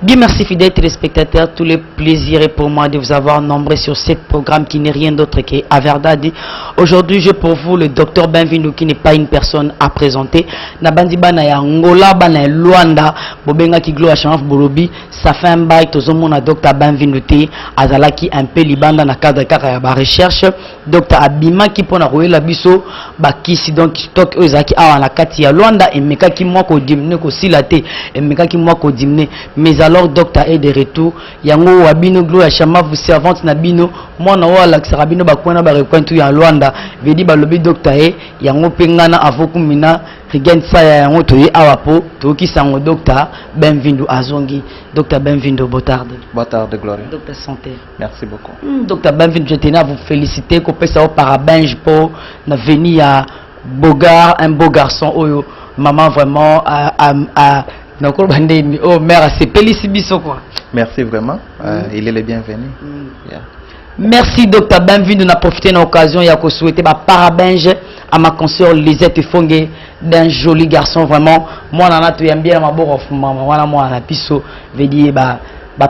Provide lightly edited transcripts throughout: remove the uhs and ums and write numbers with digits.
Bien, merci fidèles téléspectateurs, tous les plaisirs et pour moi de vous avoir nombreux sur ce programme qui n'est rien d'autre que Averdadi. Aujourd'hui, j'ai pour vous le docteur Benvindou qui n'est pas une personne à présenter. Nabandi bana ya Angola, bana ya Luanda, bobenga ki glo achamaf bolobi, ça fait un bail tozo mona docteur Benvindou te azalaki un peu libanda na cadre kaka ya ba recherche. Docteur Abima qui pona roela biso ba kisi donc stock ezaki awa na kati ya Luanda et meka ki moi ko dimne ko silate et meka ki moi ko dimne mais alors docteur est de retour yango wabino glo ya chama vous servante na bino mwana wa laksa rabino bakwana ba rekwentu ya Luanda vedi balobi docteur e yango pengana avoku mina rigen sa ya yango toyi awapo toki sango docteur Benvindou azongi. Docteur Benvindou, bonne tarde. Bonne tarde, Gloria. Docteur santé. Merci beaucoup. Docteur Benvindou, je tenais à vous féliciter qu'on peut savoir parabège pour venir à Bogar, un beau garçon oyo maman vraiment oh mère c'est félicité quoi. Merci vraiment. Il est le bienvenu. Yeah. Merci docteur Benvindou, on a profité de l'occasion et à souhaiter parabège à ma consoeur Lisette Fongue d'un joli garçon vraiment. Moi on a tout bien ma bonne maman, voilà moi on a piso veut dire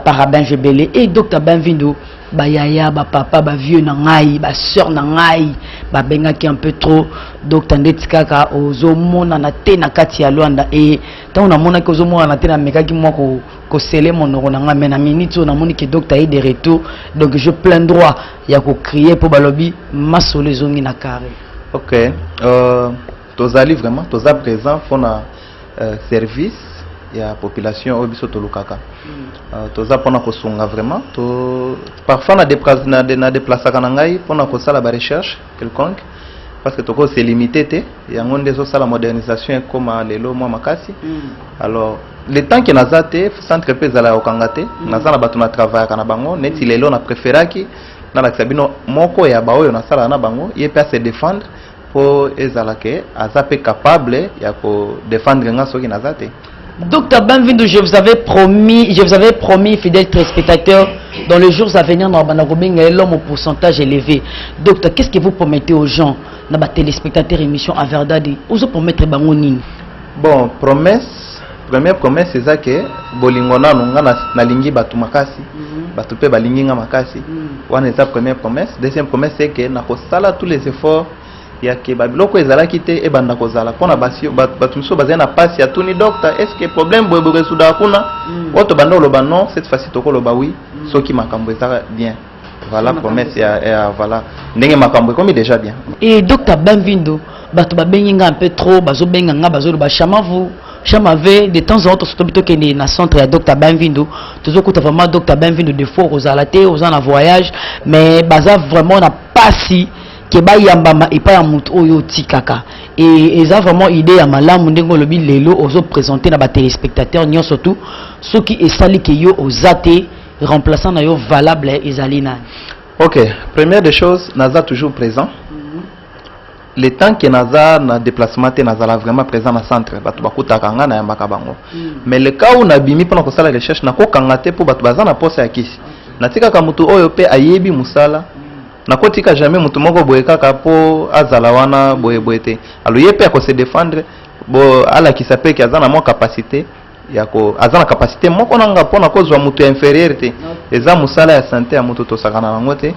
parabège belé et docteur Benvindou ba yaya ba papa ba vieux na ngai ba sœur na ngai ba benga ki un peu trop docteur ndetikaka ozo mona na te na kati ya Luanda et tant on a mona ko ozo mona na te na meka ki moi ko sele mon na nga mena minute on a moni que docteur est de retour donc je plein droit ya ko crier pour balobi masole zongi na carré. OK, tozali vraiment toza présent pour na service ya population obiso tolukaka. Toza pona ko sunga vraiment to parfois na déplacer kana ngai pona ko sala ba recherche quelconque parce que toko c'est limité te yango ndezo sala modernisation comme lelo moi makasi. Alors le temps que nazate centre pesa la okangate nazana batu na travail kana bango neti lelo na préféraki na la sabino moko ya baoyo na sala na bango ye peut se défendre pour ezalake azape capable ya ko défendre nga soki nazate. Docteur Benvindou, je vous avais promis, fidèles téléspectateurs, dans les jours à venir, l'homme au pourcentage élevé. Docteur, qu'est-ce que vous promettez aux gens, dans les téléspectateurs émission à Verdadi? Vous promettez bangonine? Bon, première promesse c'est ça que bolingona nunga na lingi batu makasi, batu pe balingi nga makasi. Wana eza première promesse. Deuxième promesse c'est que na ko sala tous les efforts ya ke babiloko ezala kite e banda kozala pona basio batumiso bazana passe ya tuni docteur est-ce que problème boye resoudre kuna auto banda loba non cette fois-ci toko loba oui soki makambo ezala bien voilà promesse ya voilà ndenge makambo comme déjà bien. Et docteur Benvindou batu babenga un peu trop bazo benga nga bazo loba chamave de temps en temps surtout plutôt que na centre ya docteur Benvindou toujours que vraiment docteur Benvindou de fort aux alaté aux en voyage mais baza vraiment na passi keba yambama et pas ya mutu oyo tikaka et ça vraiment idée ya malamu ndengo lobi lelo ozo présenter na ba téléspectateurs nyon surtout ceux qui esali que yo ozate remplaçant na yo valable ezalina. OK, première des choses naza toujours présent. Le temps que naza na déplacement te naza vraiment présent na centre batu bakutaka nga na yambaka bango. Mais le cas où na bimi pona ko sala recherche na ko kangate pour batu bazana posa ya kisi. Natika ka mutu oyo pe ayebi musala nakotika jamais mutu moko boye kaka po azala wana boye boete alo yepe ko se défendre bo ala ki sape ki azana mo capacité ya ko azana capacité moko nanga pona kozwa mutu inférieur te eza musala ya santé ya mutu to sakana nango te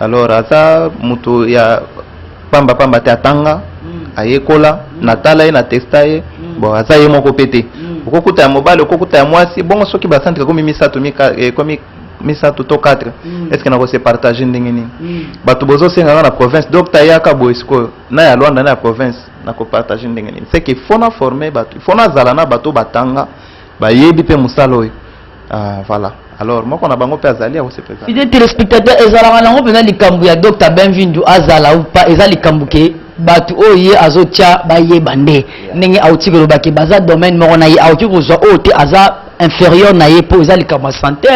alors aza mutu ya pamba te atanga ayekola natala na testaye bo aza ye moko pete okokuta ya mobile okokuta ya mwasi bongo soki ba centre komi misato komi misato to 4 est-ce que na ko se partager ndenge nini batu bozo senga na province docteur yaka boisco na ya Luanda na ya province na ko partager ndenge nini c'est que fona former batu fona zala na batu batanga ba yebi pe musalo voilà alors moko na bango pe azali ko se présenter fidèles téléspectateurs ezala na ngo pena likambu ya docteur Benvindou azala ou pas ezali likambu ke batu oye azotia ba yebande ndenge autikelo baki baza domaine moko na ye autikelo zo ote aza inférieur na ye po ezali likambu santé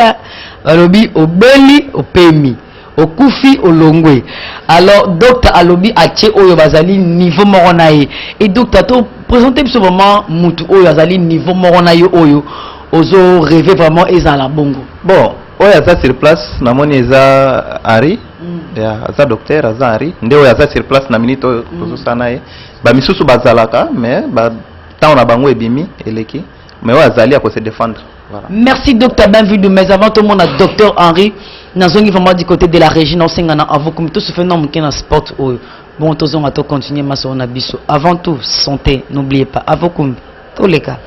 alobi obeli opemi okufi olongwe alors docteur alobi atie oyo bazali niveau moko na ye et docteur to présenter biso vraiment mutu oyo azali niveau moko na ye oyo ozo rêver vraiment ezala bongo bon oyo aza sur place namoni eza Henri ya aza docteur aza Henri nde oyo aza sur place na minute oyo tozosana ye ba misusu bazalaka mais ba temps na bango ebimi eleki mais ouais azali à se défendre. Voilà. Merci docteur Benvenu, mais avant tout le monde a docteur Henri nazongi vraiment du côté de la régie non singana avant comme tout ce phénomène qui na sport bon tous on va continuer ma son abisso avant tout santé n'oubliez pas avant comme tous les cas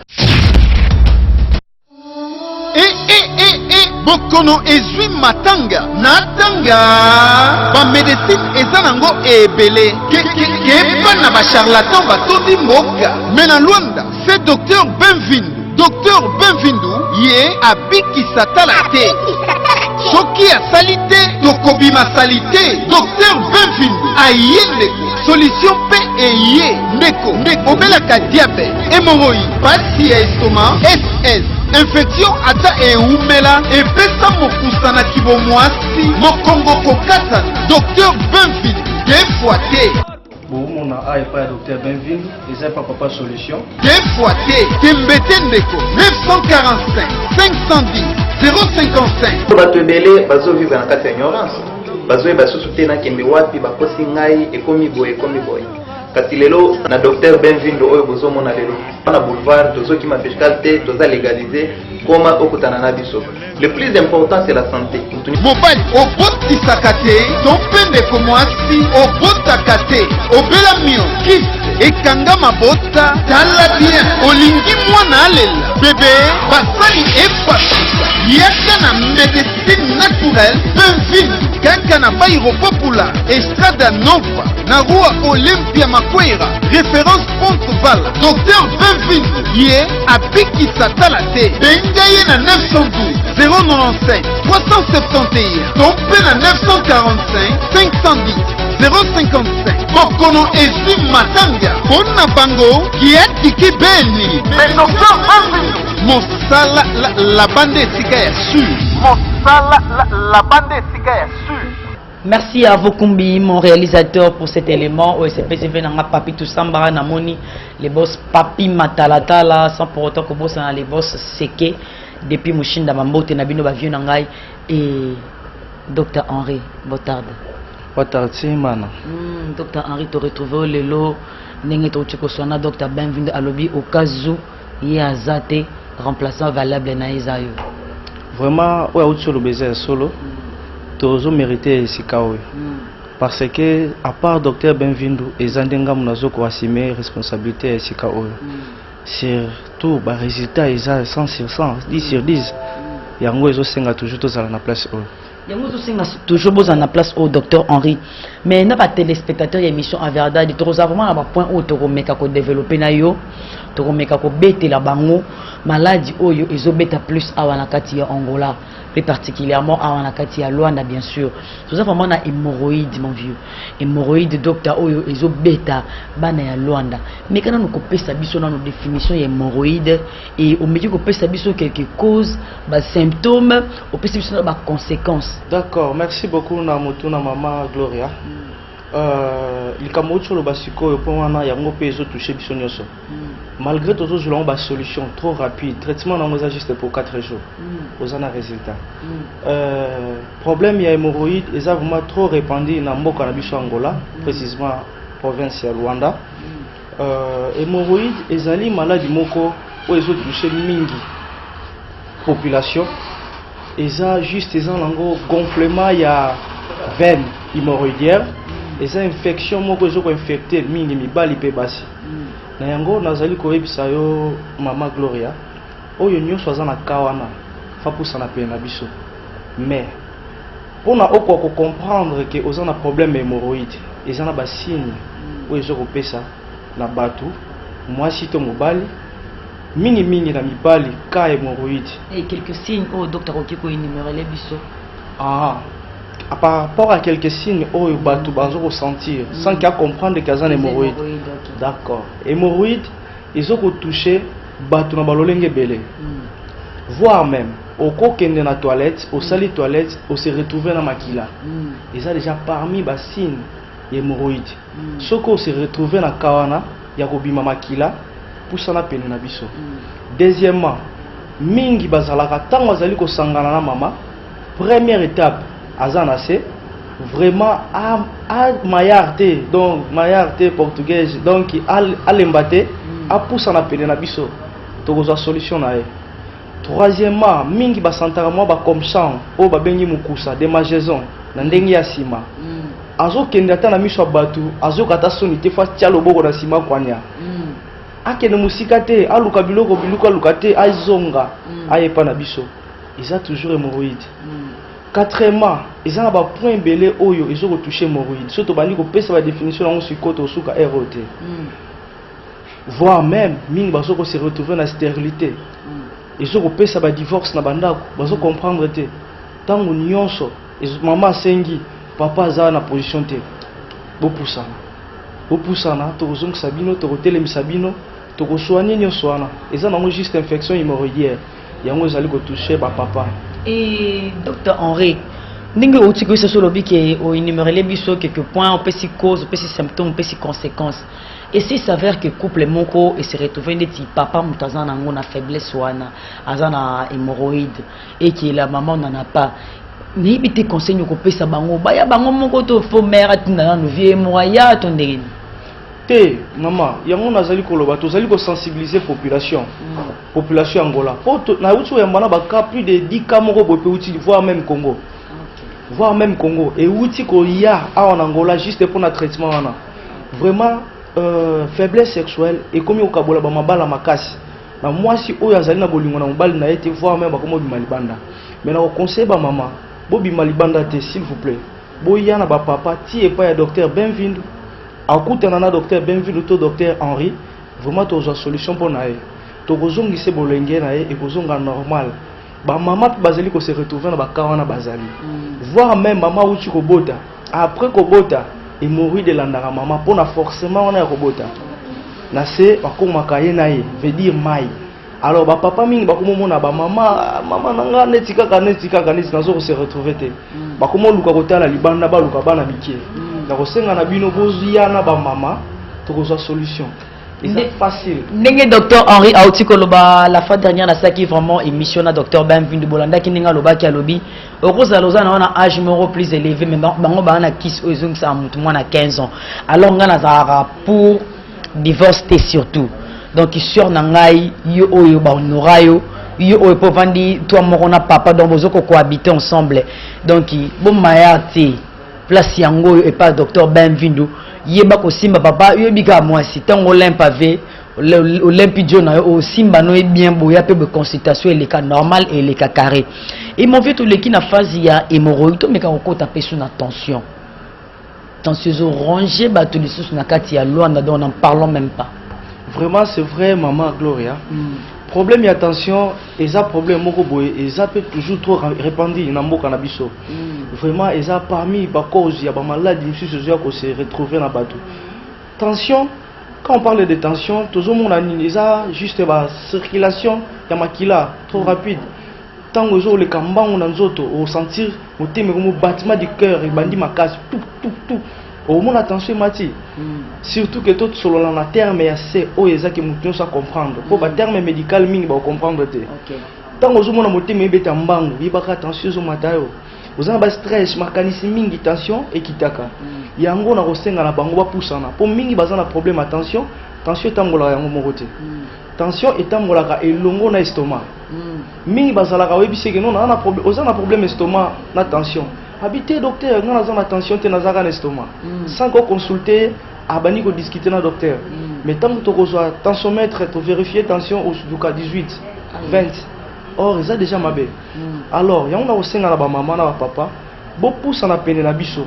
bokono ezui matanga natanga ba médecine ezanango ebele keba na ba charlatan batondi mboka mais na Luanda c'est docteur Benvenu. Docteur Benvenu ye abikisa tala te soki asali te tokobima sali te. Docteur Benvenu aye ndeko solution pe eye ndeko obelaka diabète hémorroïde pasi ya estomac SS infection ata eumela epesa mokusa na kibomwasi mokongo kokata. Docteur Benvenu deux fois te bon on a pas docteur Benvenu et pas papa solution deux fois te kembete ndeko 945 510 055 bato ebele bazovivre na kati ya ignorance bazoyeba susu te nakende wapi bakosi ngai ekomi boye kasi lelo na docteur Benvenu oyo bozomona lelo na boulevard tozokima fiscal te toza légalisé koma okutana na biso. Le plus important c'est la santé. mobali obotisaka te to mpe ndeko mwasi obotaka te obela mio kisi ekanga mabota tala bien olingi mwana alela bebe basali epasuka yaka na médecine naturelle Benvenu kaka na bayiropopula Estrada Nova na rua Olympia Makwera référence Pont-Vala. Docteur Benvenu ye abikisa tala te benga ye na 912 097 371 tompe na 945 510 055 bokono ezui matanga mpona bango kiatiki beni Docteur Benvenu mosala la bande esika ya sur la bande esika ya sur. Merci à Vokumbi, mon réalisateur, pour cet élément. OSPCV n'a papi tout sambara namoni les boss papi matalatala sans pour autant que boss les boss seke depuis Mushinda Mambote Nabino Bavio Nangai et Dr Henri Botarde. Mana. Dr Henri te retrouver le lot n'engue to chiko sona Dr Benvenu alobi au cas où il y a zate remplaçant valable na Isaio. Vraiment ouais au solo baiser solo. Tozo mérité Sikawe. Parce que à part docteur Benvenu et Zandenga Munazoko assumer responsabilité Sikawe. Surtout bah résultat ils a 100 sur 100, 10 sur 10. Yango ezo senga toujours tous à la place eux. Yango ezo senga toujours besoin na place au docteur Henri. Mais n'a pas téléspectateur émission à verdade to vraiment à point où to meka ko développer na yo. To meka ko bete la bango maladie oyo ezo beta plus à wanakati ya Angola. Plus particulièrement à Wanakati ya Luanda bien sûr. Tout ça vraiment na hémorroïde mon vieux. Hémorroïde docteur oyo ezo beta bana ya Luanda. Mais quand on kopesa biso na nos définitions ya hémorroïde et au milieu kopesa biso quelques causes, ba symptômes, au pesa biso na ba conséquences. D'accord, merci beaucoup na moto na maman Gloria. Il kamocho lo basiko pour wana yango pe ezo toucher biso nyoso. Malgré tout ça, on a une solution trop rapide. Traitement dans juste pour 4 jours. Vous avez un résultat. Problème, il y a hémorroïdes, ils ont vraiment trop répandu dans le Angola, précisément province de Luanda. Hémorroïdes, ils ont une maladie moko où ils ont touché mingi population. Ils ont juste un gonflement, il y a veine hémorroïdière. Ils ont une infection moko ils ont infecté mingi mi bali pe basi. Na yango nazali koyebisa yo mama Gloria oyo nyonso aza na kawana fa pousa na pena biso mais pona oko ko comprendre que oza na problème hémorroïde eza na ba signe oyo zo kopesa na batu mwasi to mobali mingi na mibali ka hémorroïde et quelques signes au docteur Okiko énumérer biso par rapport à quelques signes où ils vont ressentir sans qu'ils comprennent qu'ils ont hémorroïdes. D'accord. Hémorroïdes, ils ont touché batu na balolenge belé. Voire même au coquin de la toilette, au sali toilette, au se retrouver dans makila. Ils ont déjà parmi les signes hémorroïdes. Ce qu'on se retrouver dans kawana, yakobima makila pour ça na peine na biso. Deuxièmement, mingi bazalaka tant bazali ko sangana na mama. Première étape azanase vraiment à mayarte donc mayarte portugaise donc à l'embate à pousse en appel na biso tokozwa solution na ye. Troisièmement, mingi basantaka mwa ba comme champ o babengi mukusa de magaison na ndenge ya sima. Azokende ata na miso ya bato azokata soni te fa tia loboko na sima kwanya. Akende musika te aluka biloko biluka aluka te azonga ayepa na biso. Ils ont toujours hémorroïde. Quatrièmement, ils ont un point belé oyo ils ont touché hémorroïde. Surtout bandi ko pesa la définition dans ce côté suka ROT. Voire même mingi baso ko se retrouver na stérilité. Ils ont pesa ba divorce na bandako, baso comprendre te. Tango nyonso, maman sengi, papa za na position te. Bopusana. Bopusana to kozong sabino to kotelemi sabino to ko soigner nyonso wana. Ils ont juste infection hémorroïdienne. Yango ezali ko toucher ba papa. Et docteur Henri, ndenge outi ko so lobi ke o énumérer biso quelques points, on peut si cause, on peut si symptômes, on peut si conséquences. Et s'il s'avère que couple moko et se retrouver ndeti papa mutazana ngo na faiblesse wana, azana hémorroïde et que la maman n'en a pas. Ni bité conseil ko pesa bango, ba ya bango moko to fo mère atina no vie moya to ndenge. Te maman yango nazali koloba tozali ko sensibiliser population population Angola poto na utu ya mbana baka plus de 10 cas moko bope uti voire même Congo et uti ko ya en Angola juste pour notre traitement wana vraiment faiblesse sexuelle et comme au kabola ba mabala makasi na mwasi oyo azali na bolingo na mobali na ete voire même bakomo bima libanda mais na conseil ba maman bo bima libanda te s'il vous plaît bo ya na ba papa ti e pa ya docteur Benvindo akutana na docteur Benvindo to docteur Henri vraiment tozo solution pour nae to kozongise bolenge nae et kozonga normal ba maman bazali ko se retrouver na ba kawana bazali voir même maman uti ko bota après ko bota et mourir de landara maman pour na forcément on a ko bota na se bakoma kaye nae veut dire mai alors ba papa mingi bakomo mona ba maman nanga netika nazo ko se retrouver te bakomo luka kotala libanda ba luka bana bikie na kosenga na bino boziyana ba mama to ko solution. C'est facile. Ndenge docteur Henri Aouti Koloba la fois dernière na saki vraiment émission na docteur Benvindo Bolanda ki ninga loba ki alobi okoza loza na âge moro plus élevé mais bango ba na kiss ozung sa mutu mwana 15 ans alors nga na zara pour divorce surtout donc sur na ngai yo oyo ba honorayo yo oyo povandi toi moko na papa donc bozoko cohabiter ensemble donc bon mayati place yango et pas docteur Benvindo yeba ko simba papa yo bika mwasi tango olympique olympique na yo simba no bien boya pe be consultation et les cas normal et les cas carré et mon vieux tout les qui na phase ya hémorroïde to meka ko taper sur na tension zo ranger ba tout les sous na kati ya Luanda donc on en parlons même pas vraiment c'est vrai maman Gloria problème ya tension et ça problème moko boye et ça peut toujours trop répandu na mboka na biso vraiment et ça parmi ba cause ya ba maladie monsieur Jésus ko se retrouver na bateau tension quand on parle de tension tout le monde a ni ça juste ba circulation ya makila trop rapide tango zo le kamba on nzoto au sentir au teme comme battement du cœur et bandi makasi tout au monde attention mati surtout que tout solo la terme ya c'est o ezaki mutu ça comprendre pour ba terme médical mingi ba comprendre te tango zo mona motema ebeta mbangu yibaka attention zo matayo vous avez stress mécanisme mingi tension et kitaka yango na kosenga na bango ba pusana pour mingi bazana problème attention tangola yango mokote tension etangolaka elongo na estomac mingi bazalaka webiseke non na problème ozana problème estomac na tension habité docteur ngana zana tension te nazaka na estomac sans qu'on consulter abani ko discuter na docteur mais tant que to kozwa tensiomètre to vérifier tension au duka 18 20 or ils a déjà mabé alors yango na kosenga na ba maman na ba papa bo poussa na pene na biso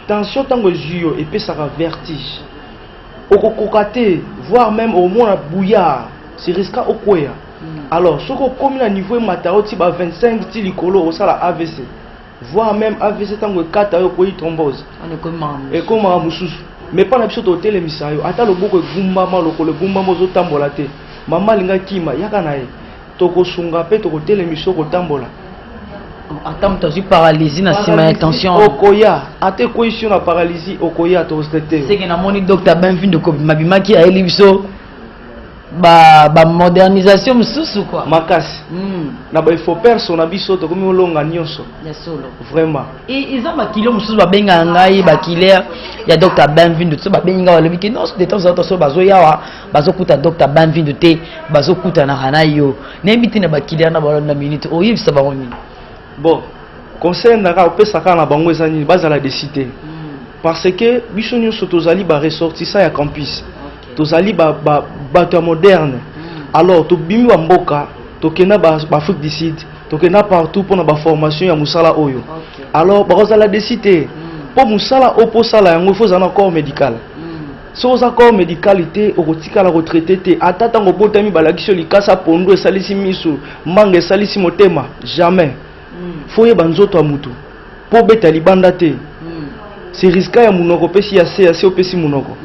tension tango juyo et pesaka vertige okokokate voire même au moins bouillard c'est risqué au koya alors ce qu'on comme na niveau matao ti ba 25 ti likolo au sala AVC voire même AVC tango 4 ayo ko thrombose et comme mususu mais pas na biso to tele misayo ata loboko egumba ma lokolo egumba mozo tambola te mama linga kima yaka na ye toko sunga pe toko tele miso ko tambola attends tu as paralysie na sima intention okoya ate ko ici na paralysie okoya to traiter c'est que na moni docteur Benvindo ko mabimaki a elibiso modernisation mususu quoi makasi na ba il faut personne biso to komi olonga nyonso ya solo vraiment et ils ont bakilo mususu babenga ngai bakilere ya Dr Benvindu to babenga walobi ke non de temps en temps so bazo yawa bazo kuta Dr Benvindu te bazo kuta na hana yo nemiti na bakilere na balona minute oyibisa bango nini bon conseil na ka opesaka na bango ezani bazala décider parce que biso nyonso tozali ba ressortissant ya campus tozali bato moderne alors to bimi wa mboka to kena ba Afrique du Sud to kena partout pour na ba formation ya musala oyo alors bazala décider pour musala opo sala yango faut zana corps médical so za corps médicalité okotika la retraité te atata ngo botami balakisho likasa pondo esalisi miso manga esalisi motema jamais faut ye banzoto a mutu po beta libanda te c'est risqué ya munoko pesi ya se opesi munoko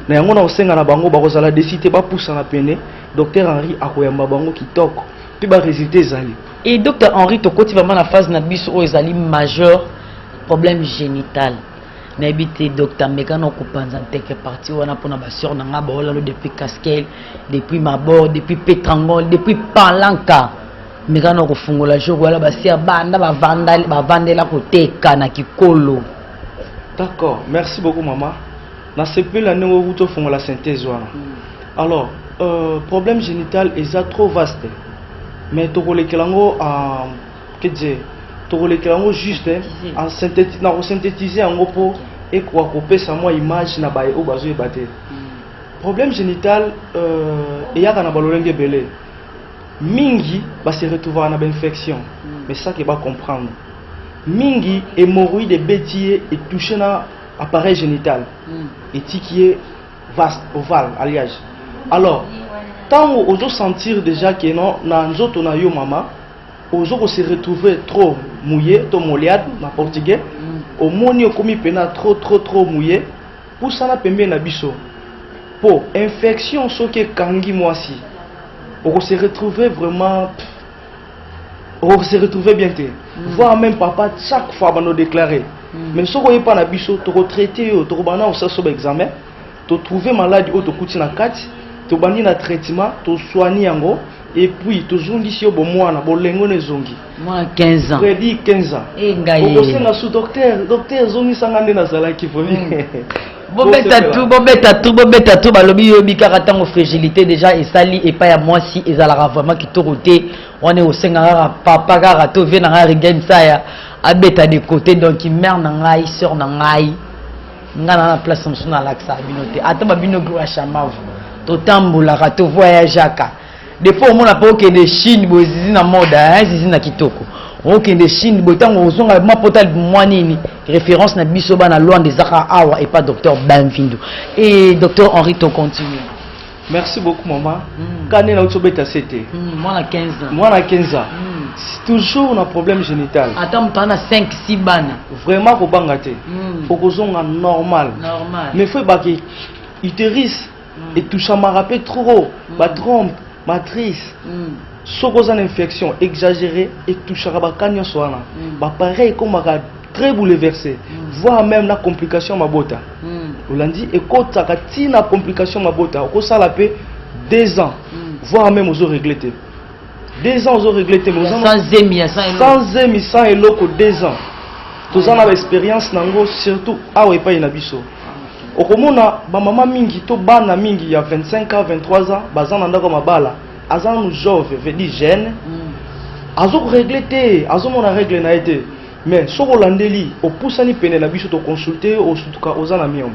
na yango na osenga na bango bakozala décider ba poussa na pene docteur Henri akoyamba bango kitoko puis ba résultat ezali et docteur Henri tokoti vraiment na phase na biso o ezali majeur problème génital na ebité docteur Mekano kopanza teke parti wana pona ba sœur na nga ba depuis Casquel depuis Mabor depuis Petrangol depuis Palanka Mekano ko fungola jour wala ba sœur banda ba vandela koteka na kikolo. D'accord, merci beaucoup maman. Dans ce pays là nous vous font la synthèse wana. Alors problème génital est trop vaste. Mais tokolekelango en que dire tokolekelango juste en synthétiser en gros et quoi couper sa moi image na ba o bazo ebater. Problème génital il y a kana balolenge belé. Mingi va se retrouver en infection. Mais ça qui va comprendre. Mingi hémorroïde bétier et touché na appareil génital et qui est vaste ovale alliage. Alors tant on sentir déjà que non na nzoto na yo mama on se retrouver trop mouillé to moliade na portugais au moni komi pena trop mouillé pour ça na pembe na biso pour infection soke kangi moisi on se retrouver vraiment on se retrouver bien te voir même papa chaque fois va nous déclarer mais ce qu'on est pas na biso to retraiter to bana au so examen to trouver maladie au to kuti na kati to bani na traitement to soigner yango et puis to zungisi yo bo mwana bo lengo ne zongi moi 15 ans prédit 15 ans et ngai ko senga sous docteur zongi sangande na zala ki fomi bobeta tout balobi yo bikaka tango fragilité déjà esali et pas ya moi si ezala vraiment ki to côté on est au senga papa kaka to vient na rigen saya abeta de côté donc mère na ngai sœur na ngai ngana na place msuna laksa binote ata babino gwa chamavu to tambola ka to voyageaka des fois on a pas que de Chine bozizi na moda hein zizi na kitoko OK de Chine botango ozonga ma portal moi nini référence na biso bana loin des Zaka awa et pas docteur Benvindu et docteur Henri to continue. Merci beaucoup maman. Quand on a utobeta c'était moi na 15 ans. Moi na 15 ans. Toujours un problème génital. Attends, tu as 5 6 bana. Vraiment ko bangate. Faut que zonga normal. Mais faut pas que utérus et tout ça m'a rappelé trop ba trompe matrice sokozan infection exagérée et touchera ba kanyo soana ba pareil comme très bouleversé voire même la complication mabota olandi et kota katina complication mabota ko sala pe 2 ans voire même aux régleté 2 ans aux régleté mais sans émi sans eloko 2 ans tous en a expérience nango surtout awe pa ina biso okomona ba mama mingi to bana mingi ya 25 ans 23 ans bazana ndako mabala azana jove veut dire jeune azo régler azo mona règle na été mais soko landeli opusani pene na biso to consulter au sutuka ozana miom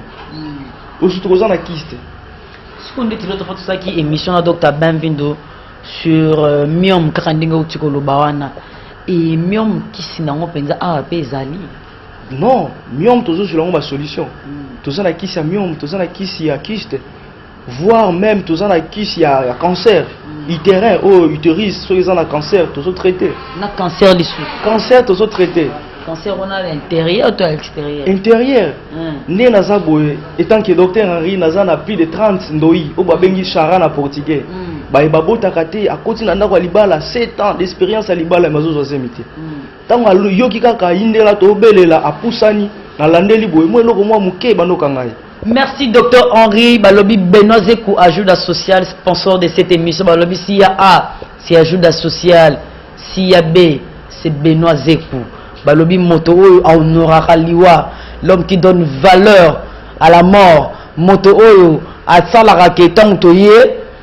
au sutuka ozana kiste ce qu'on dit l'autre fois tout ça qui émission na docteur Benvindu sur miom kakandinga utiko lobawana et miom kisinango penza a pezali. Non, miom toujours sur la solution. Tous en a qui miom, tous en a qui a kyste, voire même tous en a qui a cancer, utérin, utérus, soit ils en a cancer, tous autres traités. Na cancer dessous. Cancer, tous autres traités. Cancer on a l'intérieur ou à l'extérieur. Intérieur. Né naza boye, étant que docteur Henri naza na plus de 30 ndoi, au babengi chara na portugais. Ba ibabota kate a continue na kwa libala 7 ans d'expérience à libala mazo zozemité. Tango yoki kaka indela to belela apusani na landeli boye mo eloko mwa muke banoka ngai Merci Docteur Henri. Balobi Benoît Zekou, Ajuda Social, sponsor de cette émission. Balobi s'il y a A, c'est Ajuda Social. S'il y a B, c'est Benoît Zekou. Balobi Moto Honorara Liwa, l'homme qui donne valeur à la mort. Moto Oyo, à Salara Ketan Toye,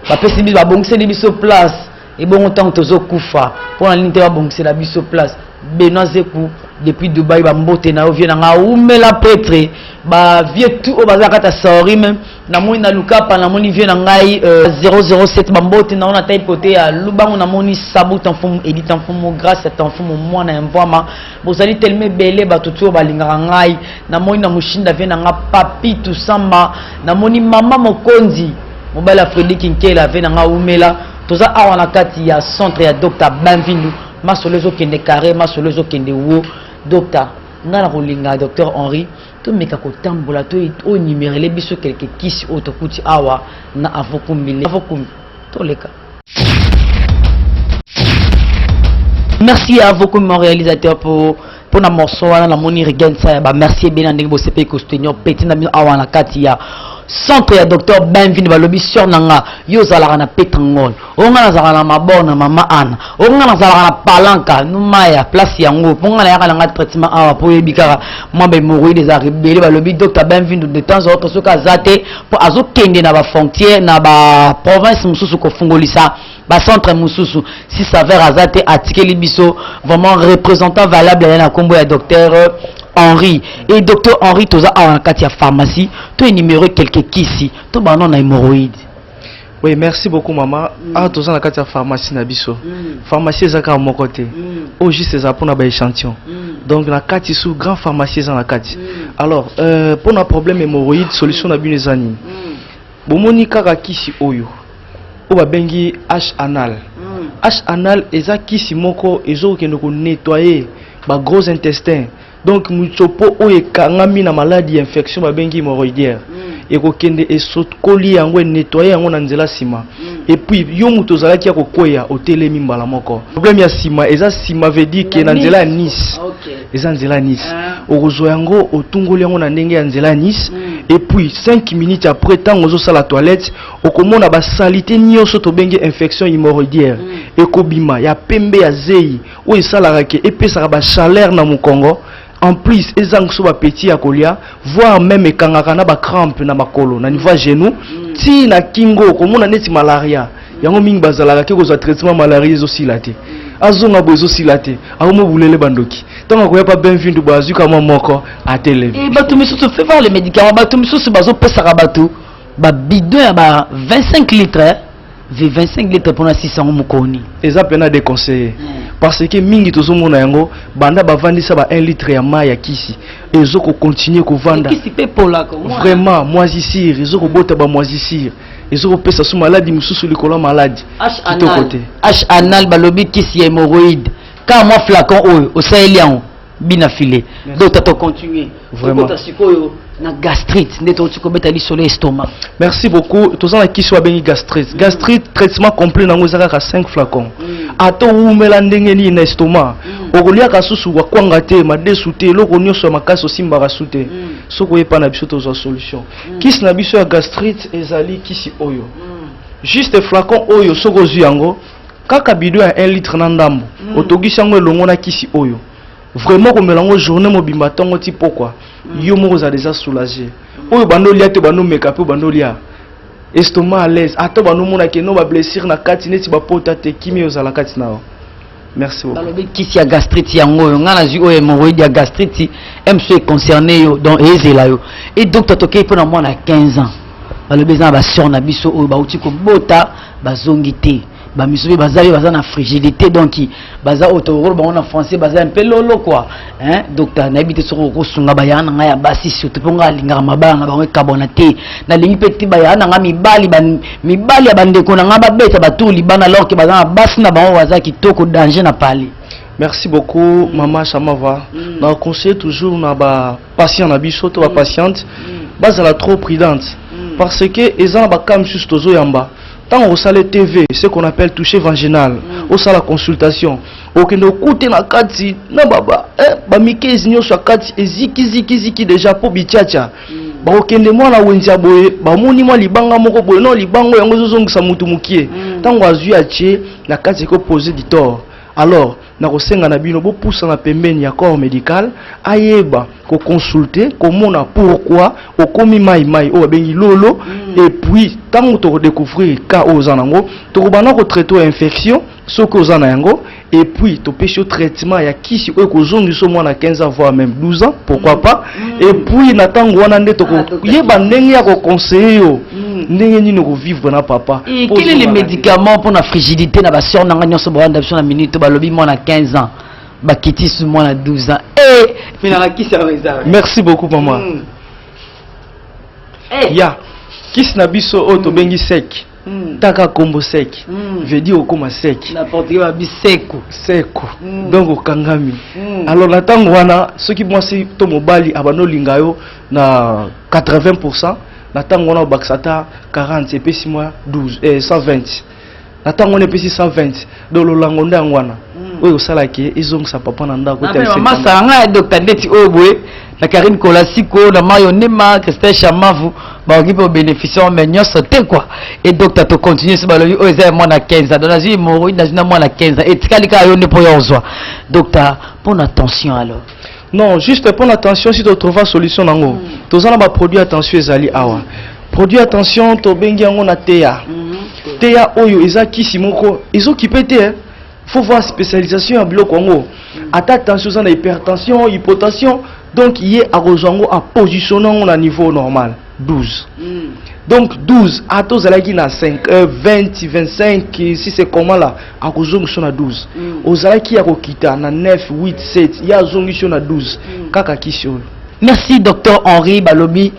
Bapesi Biso Babongse de Biso place. Et bon temps Tozo Koufa. Pour la ligne de Babongse la Biso place. Benoît Zekou. Depuis Dubaï, ba mbote na ovie na nga umela petre ba vie tout au bazaka ta sori même na moni na lukapa na moni vie na ngai 007 ba mbote na ona taille côté ya lubango na moni sabu tanfumu edit tanfumu grâce à tanfumu mwana ya mvama bozali tellement belé ba tutu ba linga ngai na moni na mushinda vie na nga papi tout samba na moni mama mokonzi mobala Frédéric Nkela vie na nga umela toza awa na kati ya centre ya Dr Benvenu masolezo kende carré masolezo kende wo Docteur, na rolinga Docteur Henri, to meka ko tambola to o numérer biso quelques kisi otokuti awa na avokumile avokum to leka. Merci à vous comme réalisateur pour na morceau na moni regensa ba merci bien ndenge bo sepe ko soutenir petit na awa na katia centre ya Docteur Benvenu balobi sur nanga yo zalaka na petangol onga na zalaka na mabona mama ana onga na zalaka na palanka numaya place yango ponga na yaka na traitement awa po yebikaka mwamba moroyi des rebelle balobi Docteur Benvenu de temps en temps soka zate po azo kende na ba frontière na ba province mususu ko fungolisa ba centre mususu si ça vers azate atikeli biso vraiment représentant valable ya na kombo ya Docteur Henri et Docteur Henri toza en katia pharmacie tu énumérer quelques kisi to banon na hémorroïde. Oui, merci beaucoup maman. Ah toza na katia pharmacie na biso. Pharmacie ezaka mon côté. Au juste ça pour na ba échantillon. Donc la kati sous grand pharmacie za na kati. Alors pour na problème hémorroïde solution na bino ezani. Bomoni kaka kisi oyo. O ba bengi H anal. H anal eza kisi moko ezo ke ndoko nettoyer ba gros intestin. Donc muchopo oye kangami na maladie infection ba bengi hémorroïdière et ko kende et sotoli yango nettoyer yango na nzela sima et puis yo muto zalaki ya kokoya otelemi mbala moko problème ya sima eza sima veut dire que na nzela Nice eza nzela Nice okozo yango otungoli yango na ndenge ya nzela Nice et puis 5 minutes après tant ozo sala toilette okomona ba salité nyonso to bengi infection hémorroïdière et kobima ya pembe ya zei o esalaka ke epesaka ba chaleur na mukongo. En plus, les angles sont petits à colia, voire même kangakana ba crampe na makolo, na niveau genou, ti na kingo, comme on a net malaria. Yango ming bazalaka ke ko traitement malaria aussi laté. Azonga bozo silate, aomo boulele bandoki. Tant ko pas Benvenu bazu kama moko à télé. Et batu misu se fait voir les médicaments, batu misu se bazo pesa rabatu. Ba bidon ya ba 25 litres. 25 litres pour 600 mukoni. Eza pena de conseiller. Parce que mingi tozo mona yango banda ba vandisa ba 1 litre ya mai ya kisi. Ezo ko continuer ko vanda. Kisi pe pola ko. Vraiment moisissure, ezo ko bota ba moisissure. Ezo ko pesa sous maladie mususu likolo maladie. H anal balobi kisi ya hémorroïde. Quand moi flacon oyo au sahélian bina filé. Donc tu continuer. Vraiment. Na gastrite neto tu kobeta li sur l'estomac. Merci beaucoup. Tous en qui soit béni gastrite. Gastrite traitement complet nango zaka 5 flacons. Ato umela ndenge ni na estomac. Okolia ka susu wa kwanga te ma desute loko nyoso makasi simba ka sute. Soko yepa na biso tozo solution. Kisi na biso ya gastrite ezali kisi oyo. Juste flacon oyo soko zu yango kaka bidon ya 1 litre na ndambo. Otogisi yango elongo na kisi oyo. Vraiment comme melango journée mobimba tongo ti pourquoi yo moko za déjà soulagé oyo bando lia te bando meka pe bando lia estomac à l'aise ato bando mona ke no ba blessure na kati neti ba pota te kimi ozala kati nao. Merci beaucoup. Balobi kisi ya gastrite yango ngana zu oyo hémorroïde ya gastrite MC concerné yo donc ezela yo et docteur toke pour na mona 15 ans balobi za ba sœur na biso oyo ba uti ko bota bazongi te ba misubi bazali bazana frigidité donc baza autorol ba en français baza un peu lolo quoi hein docteur na habité sur ko sunga ba yana nga ya basi surtout ponga linga mabanga ba carbonate na lingi petit ba yana nga mibali ya bandeko na nga ba beta ba tour libana alors que bazana basi na ba waza kitoko danger na pali. Merci beaucoup maman Chamava. Na conseille toujours na ba patient na biso to ba patiente bazala trop prudente parce que ezana ba kam juste tozo yamba. Tant au salle TV, ce qu'on appelle toucher vaginal, au salle consultation, au que nous coûte na kati, na baba, ba mikezi nyo sa kati, ziki déjà pour bichacha. ba okende mwana wenza boye ba moni mwa libanga moko boye non libango yango zozongisa mutu mukie tango azui atie na kati ko poser du tort. Alors na kosenga na bino bo poussa na pembeni ya corps médical ayeba ko consulter komona pourquoi okomi mai o bengi lolo et puis tango to découvrir ka ozanango to bana ko traiter infection soko ozana yango et puis to pécho traitement ya kisi o ko zongiso mwana 15 ans voire même 12 ans pourquoi pas et puis na tango wana nde to ko yeba ndenge ya ko conseiller yo ndenge nini ko vivre na papa. Et quel est le médicament pour la frigidité na ba sœur na nganyso ba ndapso na minute ba lobi mwana 15 ans ba kiti su mwana 12 ans et finala kisi ya merci beaucoup maman. Ya kisi na biso o to bengi sec. Taka kombo sec. Veut dire okoma sec. N'importe quoi biseko. Seko. Donc okangami. Alors la tango wana ceux qui mwasi to mobali abano lingayo na 80%. Na tango wana baksata 40 et puis 12 120. Na tango wana pesi 120. Do lo lango ndango wana. Oyo sala ke izong sa papa na ndako tel. Maman sanga docteur Ndeti Obwe na Karine Kolasiko na Mayo Nema Christelle Chamavu ba okipo bénéficiant mais nyos te quoi. Et docteur to continuer ce balobi o eza mwana 15 ans. Dans la moro na mwana 15 ans. Et tikalika yo ne po yozwa. Docteur, pon attention alors. Non, juste pour l'attention si tu trouves solution nango. Tous en produit attention ezali awa. Produit attention to bengi yango na teya. Teya oyo eza kisi moko ezokipe te. Faut voir spécialisation en bloc yango. Attaque attention ça na hypertension, hypotension. Donc il est à rejoindre à positionner au niveau normal 12. Donc 12 à tous qui na 5 20 25 si c'est comment là à rejoindre sur na 12. Aux qui a kokita na 9 8 7 il y a zongi sur na 12 kaka kisio. Merci docteur Henri Balobi.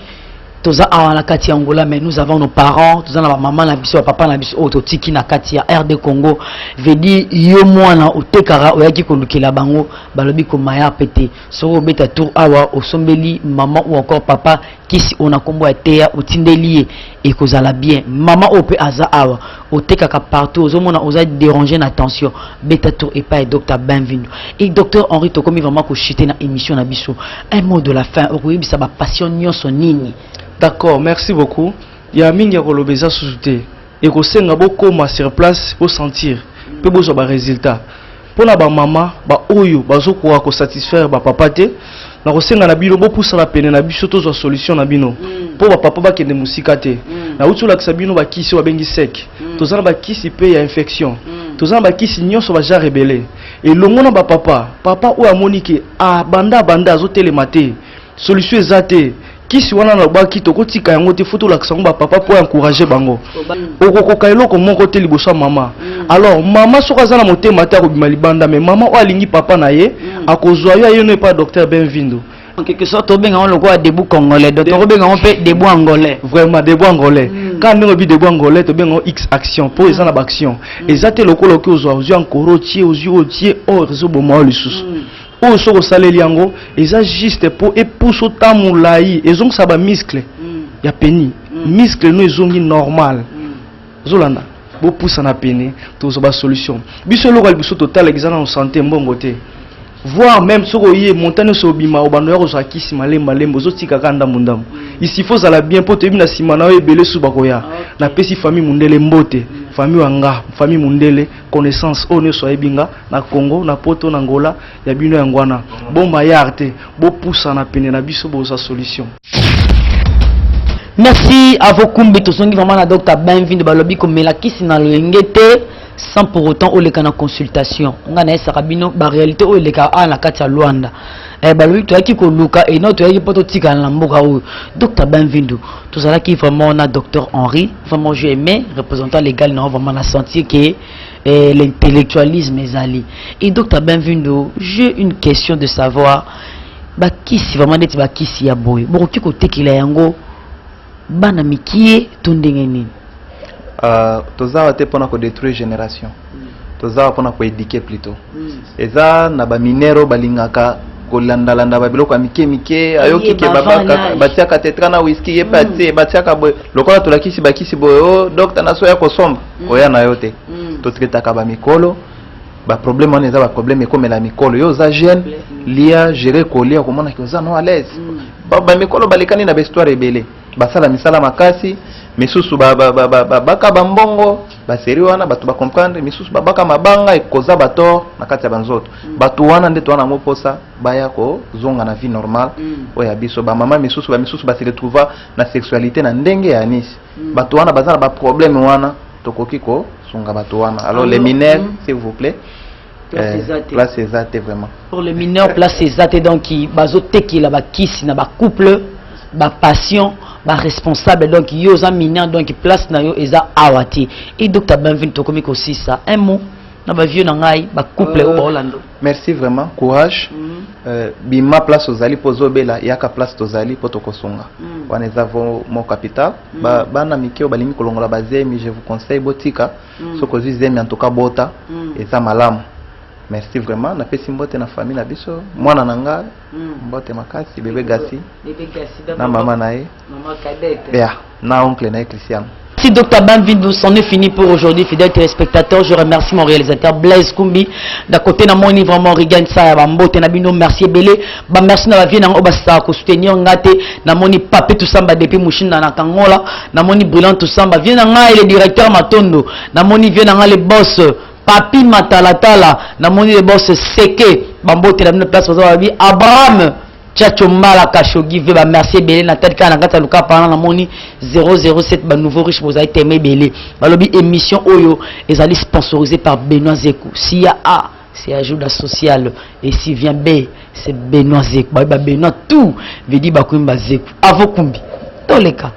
Toza awa na kati ya Angola mais nous avons nos parents, toza na maman na biso papa na biso ototiki na kati ya RD Congo. Vedi yo mwana otekara oyaki kolukela bango balobi ko maya pété. Soko beta tour awa osombeli maman ou encore papa kisi ona kombo ya teya otindeli et kozala bien. Maman ope aza awa otekaka partout ozomona oza déranger na tension. Beta tour et pas docteur Benvenu. Et docteur Henri tokomi vraiment ko chiter na émission na biso. Un mot de la fin okoyebisa ba passion nyonso nini. D'accord, merci beaucoup. Il y a mingi kolobeza sous-souté. Et ko senga boko ma sur place pour sentir pe bozo ba résultat. Pour na ba maman ba oyo bazo ko satisfaire ba papa te. Na ko senga na bino bo poussa la peine na biso to solution na bino. Pour ba papa ba kende musika te. Na utula ka bino ba kisi ba bengi sec. Tozana ba kisi pe ya infection. Tozana ba kisi nyonso ba ja rebelle. Et longona ba papa o amonike a banda azo telemate. Solution ezate. Kisi wana na baki tokotika yango te photo la kisango ba papa pour encourager bango. Okokoka eloko moko te liboso mama. Alors mama soka za na motema ta ko bima libanda mais mama o alingi papa na ye akozwa yo ne pas docteur Benvindo. En quelque sorte obenga on le quoi debout congolais docteur obenga on peut debout angolais. Vraiment debout angolais. Quand nous bi debout angolais to benga X action pour eza na ba action. Ezate lokolo ko ozwa ozwa encore tie o réseau bomo lisusu. O soko saleli yango eza juste pour epouso tamulayi ezong sa ba muscle ya peni muscle no ezongi normal zolanda bo poussa na peni to zo ba solution biso loko biso total exana en santé mbongo te voir même soko yé montagne so bima obando ya ko zo akisi malemba lembo zo tika kanda mundam ici faut ça la bien pour te bina simana o ebele su bakoya na pesi famille mundele mbote famille wanga famille mundele connaissance on so ebinga na Congo na poto na Angola ya bino ya ngwana bomba yarte bo poussa na pene na biso bo sa solution. Merci à vos kumbi tosongi vraiment na docteur Benvenu balobi ko melakisi na lengete sans pour autant au lekana consultation nga na esa bino ba réalité o leka a na kati ya Luanda balobi to yaki ko luka et notre yaki poto tika na mboka o docteur Benvenu tozala ki vraiment na docteur Henri vraiment je aimé représentant légal na vraiment na sentir que l'intellectualisme ezali et docteur Benvenu j'ai une question de savoir ba kisi vraiment neti ba kisi ya boy bon ki ko tekila yango bana mikie tondenge nini tozawa te pona ko détruire génération tozawa pona ko éduquer plutôt eza na ba minero balingaka ko landa ba biloko mike ayoki ke babaka batiaka tetra na whisky ye pati batiaka boy lokola tolakisi bakisi boyo docteur na so ya ko somba oya na yote to tretaka ba mikolo ba problème on eza ba problème ko mela mikolo yo za jeune lia gérer kolia komona koza no à l'aise ba mikolo balekani na histoire ebele basala misala makasi misusu baka bambongo baseri wana batu ba comprendre misusu baka mabanga ekoza bator na kati ya banzoto batu wana nde twana moposa baya ko zonga na vie normale oya biso ba mama misusu ba se retrouva na sexualité na ndenge ya nisi batu wana bazala ba problème wana tokoki ko sunga batu wana alors les mineurs s'il vous plaît place exacte vraiment pour les mineurs place exacte donc qui bazoteki la ba kisi na ba couple ba passion ba responsable donc yo za mineur donc place na yo eza awati et docteur Benvin tokomi ko aussi ça un mot na ba vieux na ngai ba couple au Orlando. Merci vraiment courage bima place ozali pozobela yaka place tozali potokosunga wana ezavo mon capital bana mikeo balimi kolongola bazemi je vous conseille botika soko zemi en tout cas bota eza malamu. Merci vraiment na pesi mbote na famille na biso mwana nanga mbote makasi bébé Gassi na maman nae maman Kadete ya na oncle na Christian. Si Dr Benvin, c'en est fini pour aujourd'hui, fidèles téléspectateurs. Je remercie mon réalisateur Blaise Kumbi. D'à côté, na moni vraiment regagne ça, mbote na bino merci belé. Ba merci na vie na obasta ko soutenir ngate na moni papé tout samba depuis Mushinda na Kangola, na moni brillant tout samba. Vient na le directeur Matondo, na moni vient na le boss Papi Matalatala, na moni le boss Seke, bambote na bino place aujourd'hui Abraham. Tchacho Mala Kashogi va merci belé na telka na kata luka pendant la moni 007 ba nouveau riche vous avez aimé belé balobi émission oyo ezali sponsorisé par Benoît Zekou si ya A c'est ajout social et si vient B c'est Benoît Zekou ba Benoît tout veut dire ba kumba Zekou avokumbi toleka.